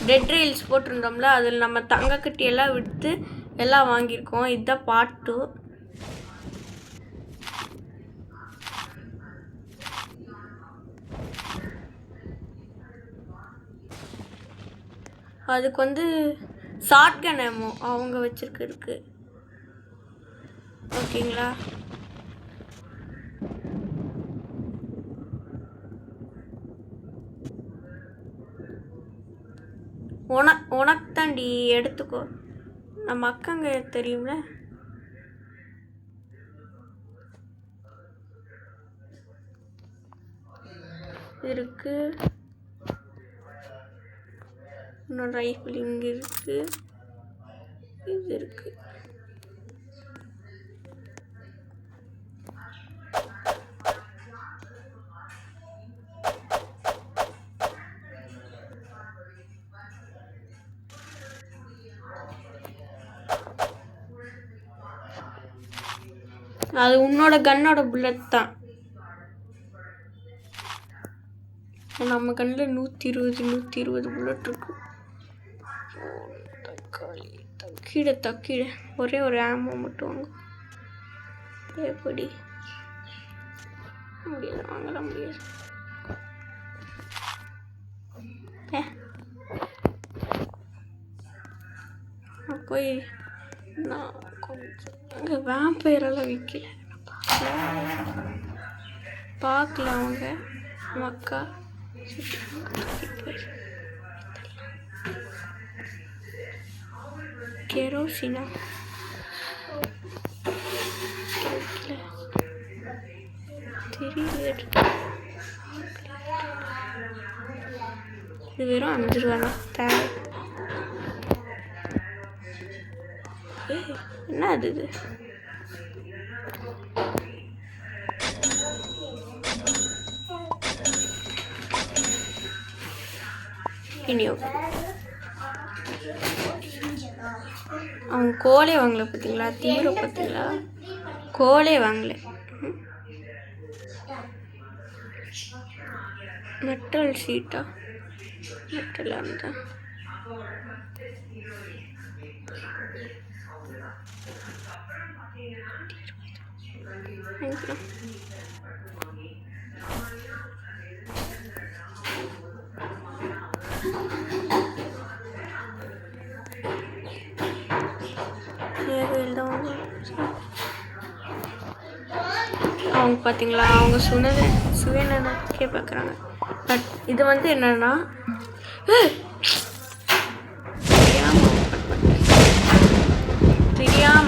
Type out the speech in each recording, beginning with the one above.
Dead reels போட்டிருந்தோம்ல, அதில் நம்ம தங்கக்கட்டி எல்லாம் விற்று எல்லாம் வாங்கியிருக்கோம். இதுதான் பார்ட் 2. அதுக்கு வந்து ஷார்ட் கன் அம்மோ அவங்க வச்சிருக்கு. ஓகேங்களா? உனக்கு தாண்டி எடுத்துக்கோ. நம்ம அக்காங்க தெரியும்ல. இருக்கு இன்னொரு ரைஃபிள் இங்கே இருக்கு. இது இருக்கு. அது உன்னோட கன்னோட புல்லட் தான். நம்ம கண்ணில் 120 புல்லட் இருக்கு. கீழே ஒரே ஒரு ஆமோ மட்டும் வாங்க. எப்படி முடியாது, வாங்கலாம் முடியாது. போய் நான் கொஞ்சம் அங்கே வேம்பயரெல்லாம் விற்கல பார்க்கலாம். அவங்க மக்கா கெரோசினா தெரியல. இது வெறும் 5 ரூபா தான். தேவை என்ன அது? இது அவங்க கோலே வாங்கல பார்த்தீங்களா? தீவிர பார்த்தீங்களா? கோலே வாங்கல. மெட்டல் ஷீட்டா? மெட்டலாக இருந்தா அவங்க பார்த்தீங்களா? அவங்க சுயநலக்கே பார்க்குறாங்க. பட் இது வந்து என்னன்னா தெரியாம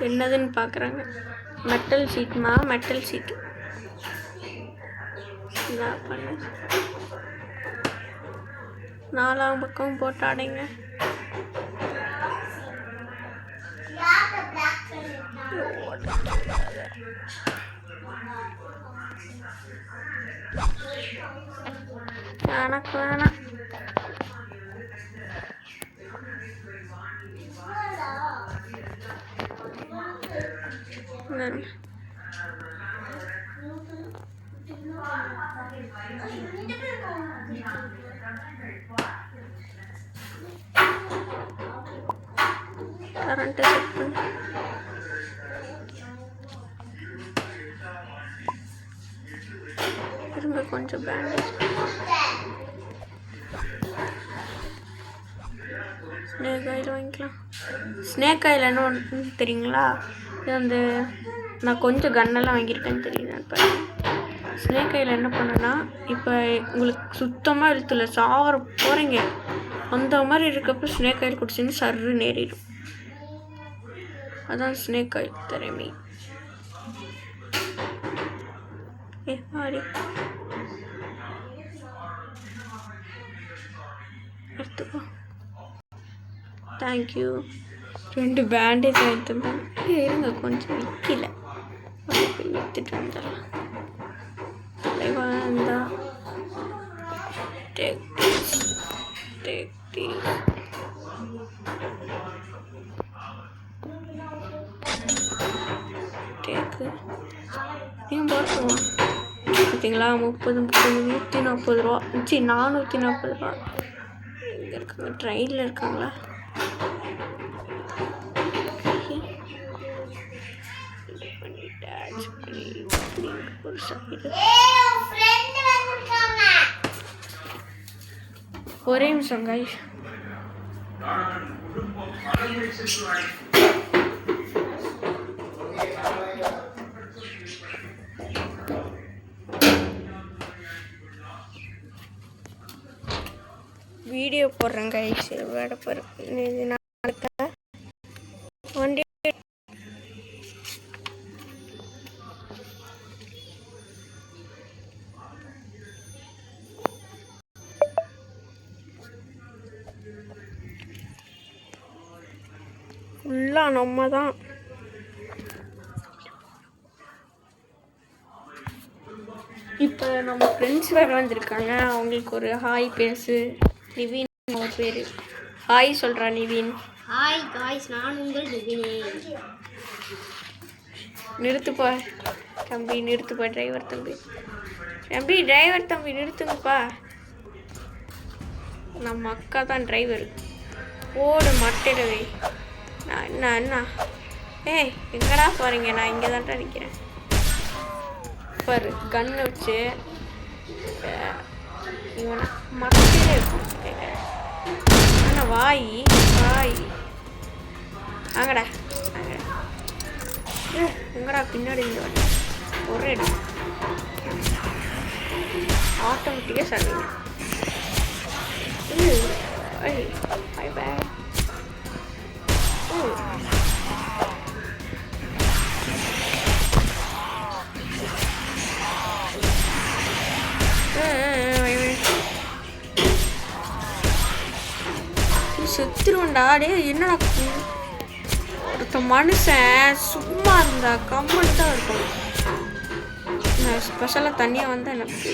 என்னதுன்னு பார்க்குறாங்க. மெட்டல் ஷீட் நான் பண்ண 4ஆம் பக்கம் போட்டு அடைங்க. எனக்கு வேணாம். கரண்ட் செக் பண்ணு. திரும்ப கொஞ்சம் பேண்டேஜ். ஸ்னேக் ஆயில் வாங்கிக்கலாம். ஸ்னேக் ஆயில் என்ன ஒன்று தெரியுங்களா? இது வந்து நான் கொஞ்சம் கன்னெல்லாம் வாங்கியிருக்கேன்னு தெரியுது. இப்போ ஸ்னேக் ஆயில் என்ன பண்ணுன்னா, இப்போ உங்களுக்கு சுத்தமாக இழுத்துல சாவர போகிறீங்க அந்த மாதிரி இருக்கப்போ ஸ்னேக் ஆயில் குடிச்சின்னு சர்ன்னு ஏறிடும். அதான் ஸ்னேக் ஆயில் திறமை. மாறி எடுத்துக்கோ. தேங்க்யூ. 2 பேண்டேஜ் எடுத்துப்பேன். இருங்க கொஞ்சம் விற்கல, விற்றுட்டு வந்துடலாம். தலைவந்தா take this நீங்கள் பார்த்துருவோம் பார்த்தீங்களா 30 140 ரூபா 440 ரூபா. இங்கே இருக்காங்க ட்ரெயினில் இருக்காங்களா ஒரே நிமிஷம் guys. வீடியோ போடுறேன் guys. வேட பாரு வண்டி ஃபுல்லாக நம்ம தான். இப்போ நம்ம ஃப்ரெண்ட்ஸ் வேறு வந்திருக்காங்க. அவங்களுக்கு ஒரு ஹாய் பேசு. நிவின் அவர் பேர். ஹாய் சொல்கிறா நிவின். ஹாய் காய்ஸ், நான் உங்கள் நிவினே. நிறுத்துப்பா தம்பி, நிறுத்துப்பா டிரைவர் தம்பி. டிரைவர் தம்பி நிறுத்துங்கப்பா. நம்ம அக்கா தான் டிரைவர். ஓடு மட்டையிடவே. அண்ணா ஏய் எங்கடா போகிறீங்க? நான் இங்கே தான்டா நிற்கிறேன் பாரு. கண்ணு வச்சு இவனை மட்டையில கேட்குறேன். அண்ணா வாய் வாங்கடா எங்கடா பின்னாடி இந்த வாட்டி ஒரே இடம் ஆட்டோமேட்டிக்காக சரிங்க. பாய் பாய். செத்துருவண்டா டே. என்னடா ஒருத்த மனுஷன் சும்மா இருந்தா கம்மன் தான் இருக்கும். நான் ஸ்பெஷலாக தனியாக வந்தால் எனக்கு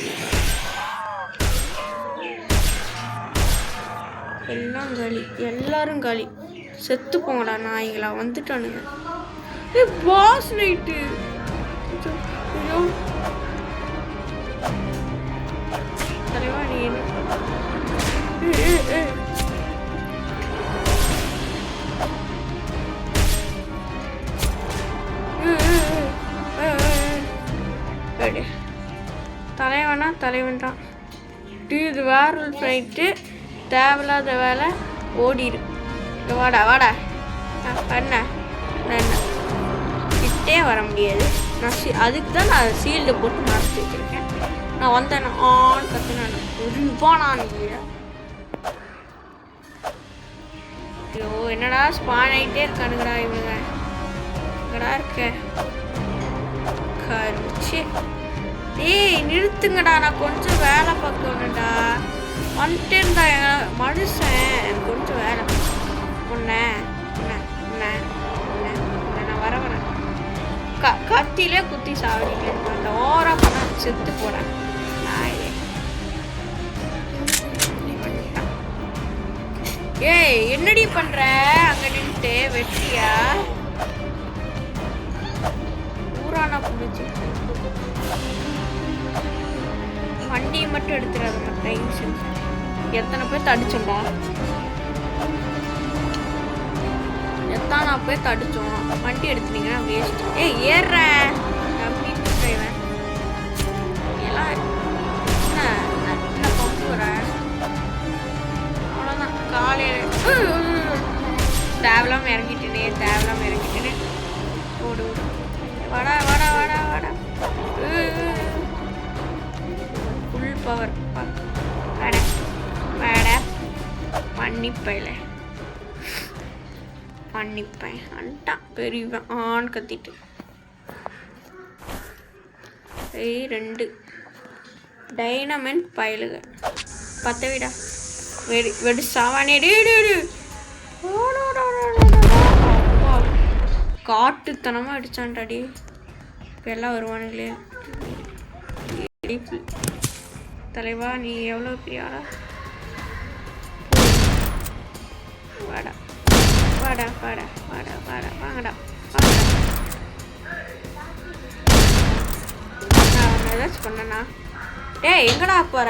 எல்லாம் காலி, எல்லாரும் காலி. செத்து போங்கடா நாய்களா வந்துட்டானுங்க. Boss night. ஐயோ தலைவா நீ தலைவன் தான். இது வேற நைட்டு தேவையில்லாத வேலை ஓடிடு. வாடா பண்ண கிட்டே வர முடியாது. நான் அதுக்கு தான் நான் சீல்டு போட்டு மறைச்சி வச்சுருக்கேன். நான் வந்தேன் ஆன் கற்றுனேன் நான் ஐயோ என்னடா ஸ்பான் ஆகிட்டே இருக்கானுங்கடா இவங்க. எங்கடா இருக்க கருச்சு. ஏய் நிறுத்துங்கடா, நான் கொஞ்சம் வேலை பார்க்கணும்டா. வந்துட்டே இருந்தா மனுஷன். எனக்கு கொஞ்சம் வேலை நான் வரேன். கத்திலே குத்தி சாவடிங்க. அந்த ஓரா பண்ண செத்து போறேன். ஏய் என்னடி பண்ற அங்க நின்றுட்டு? வெட்டியா ஊரானா புடிச்சு வண்டியை மட்டும் எடுத்துறாது. ட்ரெயின் எத்தனை பேர் தடிச்சோம்டா? எத்தனை பேர் தடிச்சோம்? வண்டி எடுத்துட்டீங்கன்னா வேஸ்ட். ஏய் ஏறுறேன் தம்பி டிரைவர். எல்லாம் என்ன கொண்டு வரேன் அவ்வளோதான். காலையில் தேவலாமல் இறங்கிட்டேனே. ஓடு வாடா ஃபுல் பவர். பண்ணிப்பேன் அன்ட்டான் பெரியவன் ஆண் கத்திட்டு. ஏய் 2 டைனமெண்ட் பயலுக பத்த விடா வெடி சாவானே. காட்டுத்தனமாக அடிச்சான்டாடி. இப்போ எல்லாம் வருவானுங்களே. இடிப்பு தலைவா, நீ எவ்வளோ பெரிய ஆளா? வாடா வாடா வாடா வாடா வாடா வாங்கடா வாங்கடா. நான் அவனை ஏதாச்சும் பண்ணனா? டேய் எங்கடா போகிற?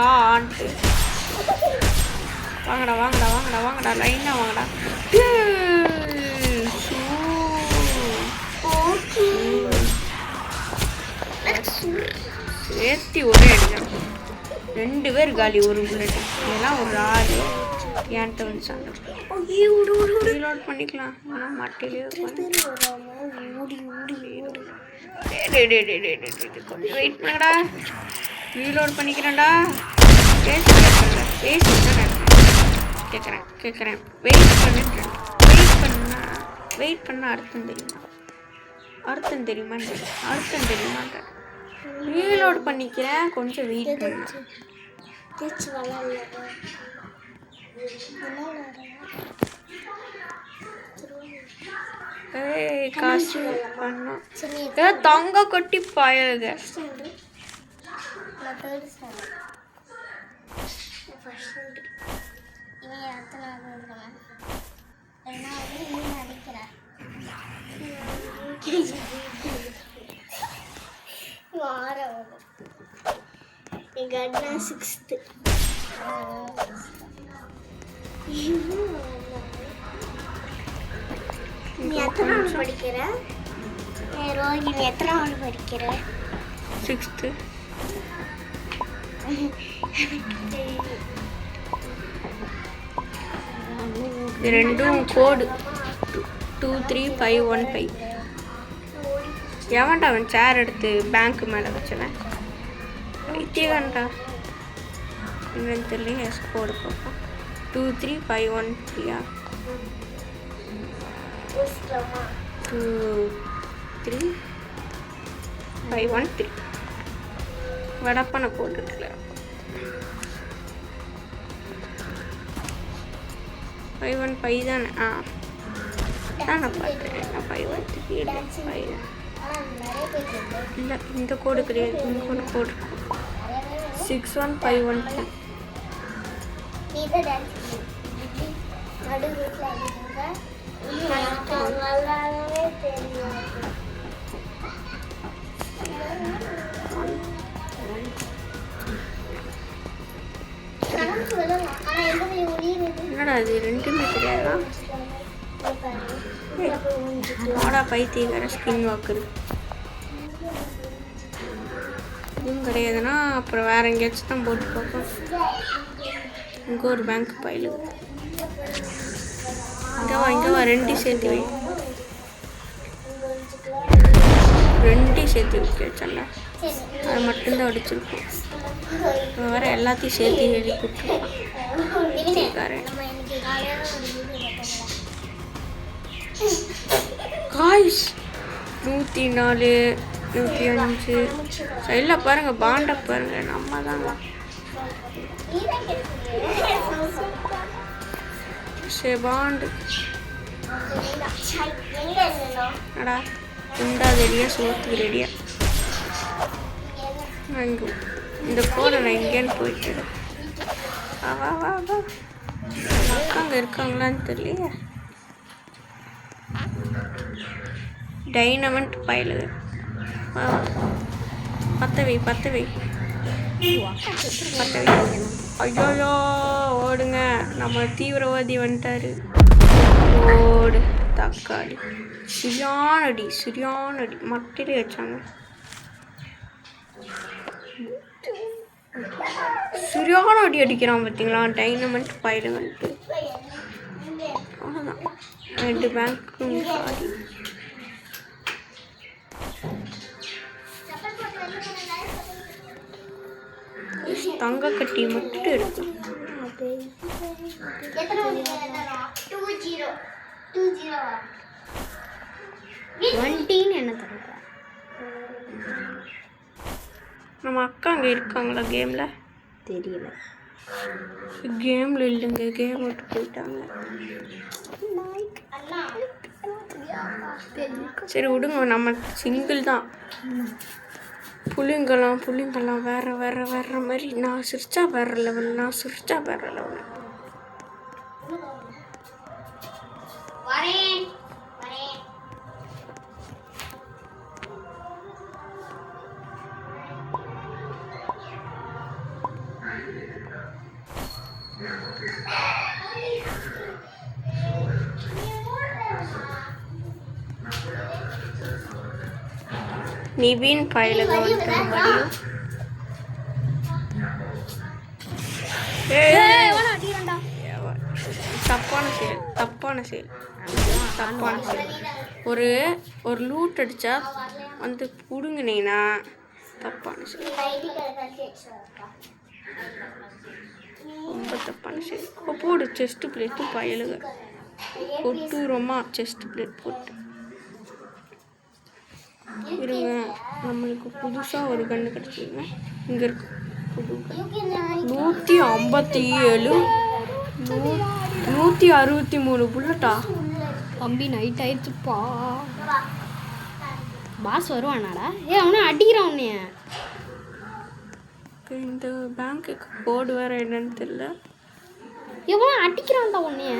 ஆன்ட்டு வாங்கடா வாங்கடா வாங்கடா வாங்கடா, லைனாக வாங்கடா. சேர்த்தி ஒரே அடிக்கணும். 2 பேர் காலி, ஒரு புல்லட். இதெல்லாம் ஒரு ஆள் என்கிட்ட வந்து சண்டை. ரீலோட் பண்ணிக்கலாம். ஆனால் மட்டையிலே கொஞ்சம் வெயிட் பண்ணடா. ரீலோட் பண்ணிக்கிறேன்டா. பேசி தானே கேட்குறேன். வெயிட் பண்ண அர்த்தம் தெரியுமான்ற ரீலோட் பண்ணிக்கிறேன். கொஞ்சம் வெயிட் பண்ண. காசு பண்ணோம். தங்க கொட்டி பாயலுங்க. எங்க அண்ணா 6th. நீ எத்தனாவது படிக்கிற? ரோஹிணி எத்தனாவது படிக்கிற? 6th. இது ரெண்டும் கோடு 23515. எவன்டா அவன் சேர் எடுத்து பேங்க் மேலே வச்சவன்? வைத்தியகான்டா என்னன்னு தெரியல. எஸ் கோடு பார்ப்போம். 23513. 23513 வடப்பனை போட்டுருக்கல. 515 தானே? நான் பார்க்குறேன். 513 இல்லை, இந்த கோடு கிடையாது. இந்த கோடு 61513. என்னடா இது ரெண்டுமே தெரியாதா? ஆடா பைத்தியக்கார ஸ்கின் வாக்குது. இதுவும் கிடையாதுன்னா அப்புறம் வேற எங்கேயாச்சும் தான் போட்டு பார்ப்போம். இங்கே ஒரு பேங்க் பயிலு. இங்கே வா 2 சேர்த்து வை. 2 சேர்த்து வச்சல, அது மட்டும்தான் அடிச்சிருக்கோம். வேற எல்லாத்தையும் சேர்த்து எழுதி கொடுத்துருக்கோம். காய்ஸ் 104 105 சைடில் பாருங்க. பாண்டை பாருங்க. நம்ம தாங்க பாண்டு. அடா உண்டா ரெடியா? சோத்துக்கு ரெடியா? அங்கே இந்த கோடை நான் எங்கேன்னு போயிட்டு வா வா வா. அங்கே இருக்காங்களான்னு தெரியல. டைனமண்ட் பயிலு. பத்தவை ஐயோ ஓடுங்க. நம்ம தீவிரவாதி வந்துட்டாரு. ஓடு தக்காளி. சரியான அடி மட்டையிலே வச்சாங்க. சரியான அடி அடிக்கிறான் பார்த்தீங்களா? டைனமண்ட் பயிலு வந்துட்டு. அவ்வளோதான். 2 பேங்க்கும் காடி. தங்க கட்டி மட்டும் இருக்கு. 20 என்ன தருவா? நம்ம அக்கா அங்கே இருக்காங்களா கேமில்? தெரியல. கேமில் இல்லைங்க, கேம் விட்டு போயிட்டாங்க. சரி விடுங்க, நம்ம சிங்கிள் தான். புள்ளிங்கெல்லாம் வேற மாதிரி. நான் சிரிச்சா வேற லெவல். நிவின் பயிலுக வந்துட்டு மறுபடியும் தப்பான செயல். ஒரு லூட் அடிச்சா வந்து புடுங்கினீங்கன்னா தப்பான செயல். ரொம்ப தப்பான செயல். போடு செஸ்ட் பிளேட்டு பயலுக கொட்டூரமா செஸ்ட் பிளேட் போட்டு இருங்க. நம்மளுக்கு புதுசாக ஒரு கன்று கிடச்சிருங்க. இங்கே இருக்கு புது கன்று. 157 163 புல்லட்டா. தம்பி நைட் ஆயிடுச்சுப்பா. பாஸ் வருவானாடா? அவனை அடிக்கிறான் உன்னைய. இந்த பேங்க்குக்கு கோடு வேறு என்னன்னு தெரியல. எவ்வளோ அடிக்கிறான்டா உன்னைய.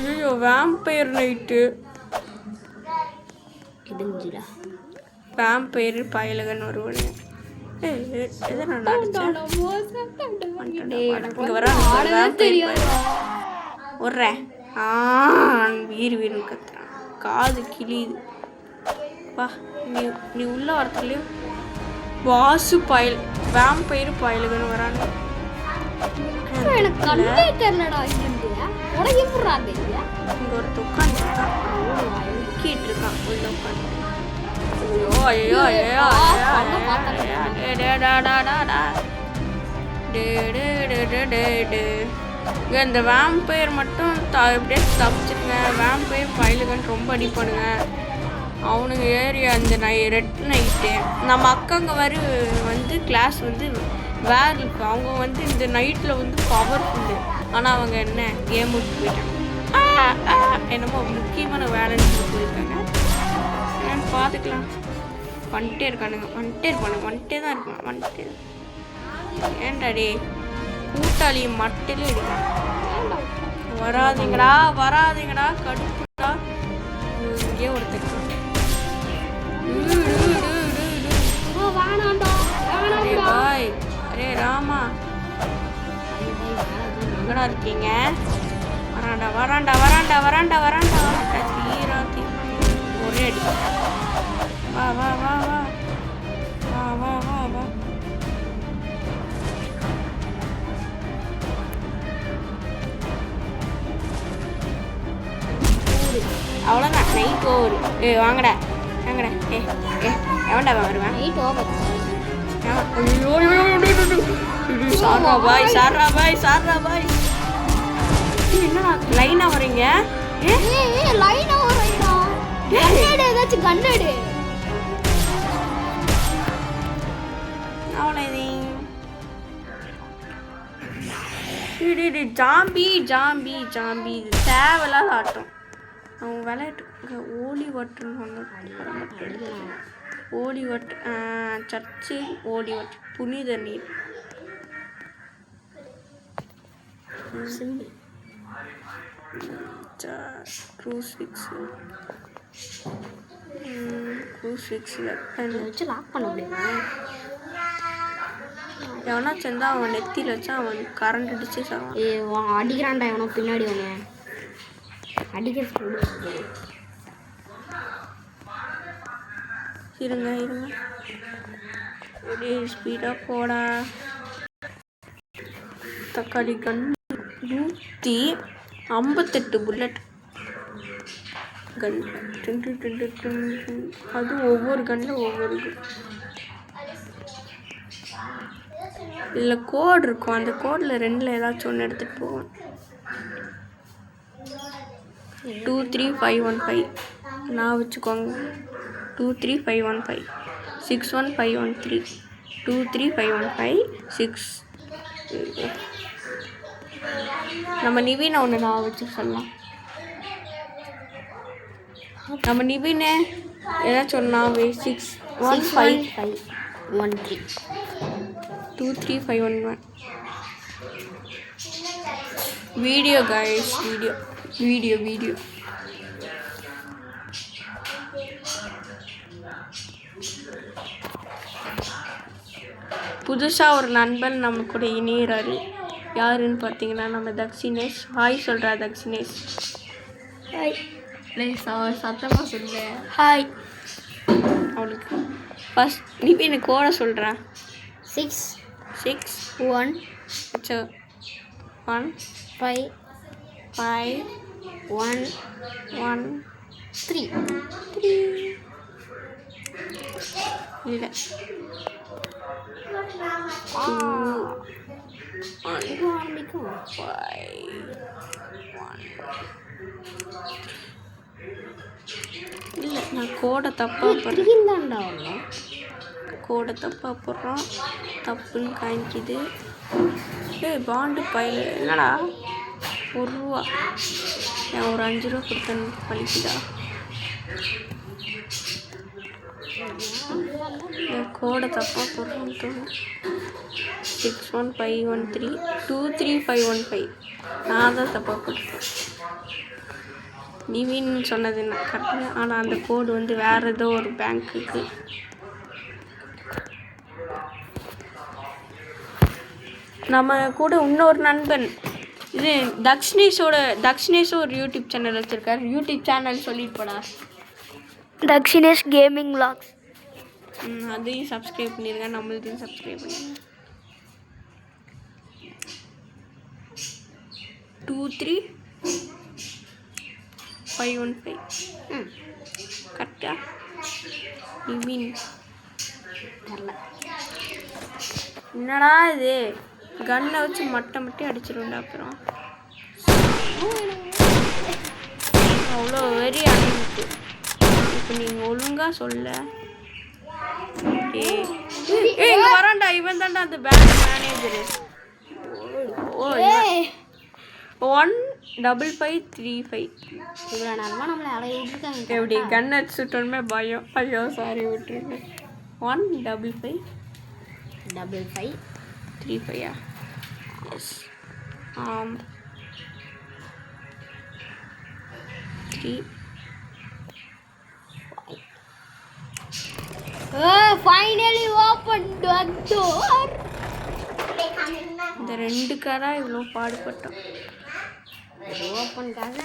ஐயோ வேம்பயர் நைட்டு இதுஞ்சிடா. வேம்பயர் பயலகன்னு வருவானு. வீருன்னு கத்துறான். காது கிளியுது. வா நீ உள்ள வரத்துலயும் வாசு பயல் வேம்பயர் பயலுகன்னு வரானு. எனக்கு கண்ணே தெரியலடா. இங்க ஒரு உட்காந்துருக்கான் இருக்கான் உள்ள உட்காந்து. இந்த வேம்பயர் மட்டும் எப்படியே தப்பிச்சிருங்க. வேம்பயர் பயலுகன்னு ரொம்ப அடிப்பானுங்க அவனுங்க. ஏரியா இந்த ரெட் நைட்டு நம்ம அக்காங்க வந்து கிளாஸ் வந்து வேற இருக்கு. அவங்க வந்து இந்த நைட்டில் வந்து பவர்ஃபுல்லு. ஆனால் அவங்க என்ன கேம் விட்டு போயிட்டாங்க. என்னமோ முக்கியமான வேலைன்னு போயிருக்காங்க. என்னன்னு பார்த்துக்கலாம். வந்துட்டே இருப்பானுங்க. ஏன்டாடே கூட்டாளி மட்டிலே எடுக்கலாம். வராதிங்கடா கடுப்புடா. இங்கே ஒருத்தர் பாய். அரே ராமா எங்கடா இருக்கீங்க? வராண்டா தீரா ஒரே அடி. வா அவ்வளோதான். Night over. வாங்கடா எவன்டா வருவேன். Night over. சாரா பாய் என்னடா லைனா வரீங்க? லைனா வரீங்கடா. ஏதாச்சும் கண்ணாடி ஜாம்பி தேவையில்லாத ஆட்டம். அவங்க விளையாட்டு ஓலி வாட்டர்னு ஓலி வாட்டர் சர்ச்சு ஓலி வாட்டர் புனித நீர். வச்சு லாக் பண்ண முடியுமா? எவனா சேர்ந்தா அவன் நெத்தியில் வச்சா அவன் கரண்ட் அடிச்சு சாவான். அடிக்கிறான்டா எவனோ பின்னாடி. அவனை அடிக்க இருங்க ஒரே ஸ்பீடாக போடா. தக்காளி கன் 158 புல்லட் கன். அது ஒவ்வொரு கன்னில் ஒவ்வொரு இதில் கோடு இருக்கும். அந்த கோடில் 2ல் ஏதாச்சும் ஒன்று எடுத்துகிட்டு போவேன். 23515 நான் வச்சுக்கோங்க. 23515 61513 23515 6. நம்ம நிவினை ஒன்று நான் வச்சு சொல்லலாம். நம்ம நிவினை ஏதாச்சும் ஒன்று நான் 6 61513. 23511. Video guys, video. புதுசாக ஒரு நண்பன் நம்ம கூட இணையிறாரு. யாருன்னு பார்த்தீங்கன்னா நம்ம தக்ஷினேஷ். ஹாய் சொல்கிறா தக்ஷினேஷ். ஹாய். சத்தமாக சொல்கிறேன். ஹாய். அவளுக்கு ஃபஸ்ட் நீ போய் எனக்கு கோட சொல்கிறேன். 61513. இல்லை ஆரம்பிக்கும். 5 1. இல்லை நான் கோடை தப்பாக போடுறேன். கோடை தப்பாக போடுறோம். தப்புன்னு காமிக்குது. பாண்டு பையில என்னடா ₹1 நான் ஒரு ₹5 கொடுத்தேன்னு பழிக்குதா? கோடை தப்பாக போடுறோன்னு தோணும். 61513 23515. நான் தான் தப்பாக போட்டுருக்கேன். நிவின் சொன்னது என்ன கரெக்டு. ஆனால் அந்த கோடு வந்து வேறு ஏதோ ஒரு பேங்க்குக்கு. நம்ம கூட இன்னொரு நண்பன் இது தக்ஷினேஷும் ஒரு யூடியூப் சேனல் வச்சுருக்காரு. யூடியூப் சேனல் சொல்லிட்டு போடா. தக்ஷினேஷ் கேமிங் விளாக்ஸ். அதையும் சப்ஸ்கிரைப் பண்ணிடுங்க. நம்மளுதையும் சப்ஸ்கிரைப் பண்ணிடுங்க. 23515. கரெக்டா? நிவின் என்னடா இது கன்னை வச்சு மட்டும் அடிச்சிருண்டா. அப்புறம் அவ்வளோ வெறி அணிக்கு. இப்போ நீங்கள் ஒழுங்காக சொல்ல. இங்கே வரான்டா. இவன் தான்டா அந்த பேங்க் மேனேஜரு. 15535. இவ்வளோ நேரமாக நம்மளை அலைய விட்டுருக்காங்க. எப்படி கன் அடிச்சுட்டோமே பயம். ஐயோ சாரி விட்டுருங்க. 15535. S 3. Finally open the door. இந்த 2 காராக இவ்வளோ பாடுபட்டோம். ஓப்பன்காக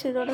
இதோட